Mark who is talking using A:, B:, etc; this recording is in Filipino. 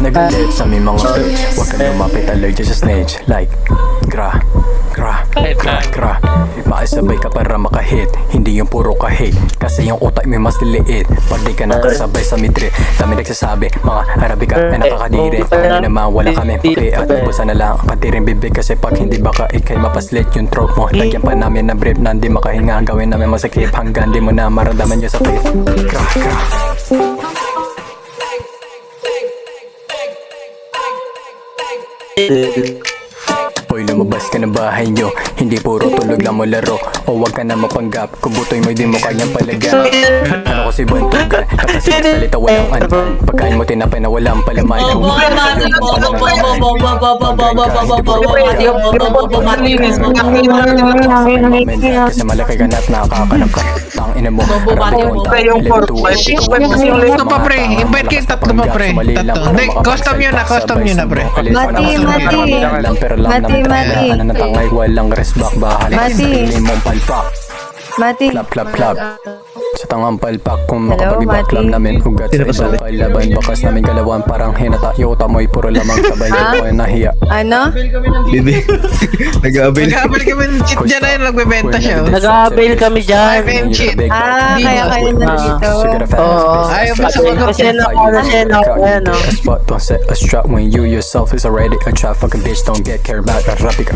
A: Nagalit sa aming mga bitch. Huwag ka lumapit, allergic sa snitch. Like, gra Makisabay ka para makahit. Hindi yung puro kahit, kasi yung utak mo mas liliit. Pag di ka nakasabay sa midri, dami nagsasabi, mga Arabika ay nakakadiri. Hindi naman wala kami paki at ibusan na lang ang katiring bibig. Kasi pag hindi baka ikay mapaslit yung throat mo. Lagyan pa namin na brief na hindi makahinga. Gawin namin masakip hanggang di mo na maramdaman yung sakit. Gra Hoy, lumabas ka ng bahay nyo. Hindi puro tulog lang mo laro. O wag ka na mapanggap, kung butoy mo di mo kanyang palagan. Ano ko si Bantugan, nakasisalita walang anban. Pagkain mo tinapay na walang palaman. Kasi malaki ka na at nakakakanap ka. Tang ina mo,
B: Ito pa pre, invite kayo tatlo pa pre. Hindi, custom yun na pre.
A: Mati. Ano natangay, walang resback. Bahala sa sarili mong palpak.
C: Mati.
A: Plap. Sa tangang palpak, kung makapag-ibaklam namin ugat sa isang palaban. Bakas namin galawan, parang hinata. Yota mo'y puro lamang tabay. Ako ay nahiya.
C: Ano?
D: Bibi. Nag-avail.
B: Nag-avail kami ng cheat dyan na yun, nagbebenta siya.
E: Nag-avail kami dyan.
B: FM cheat.
C: Kaya kayo nandito.
B: Ayaw ba sa
E: Kasi ayan o.
A: A spot, don't set a strap when you yourself is already a trap. Fucking bitch, don't get care about a rapika.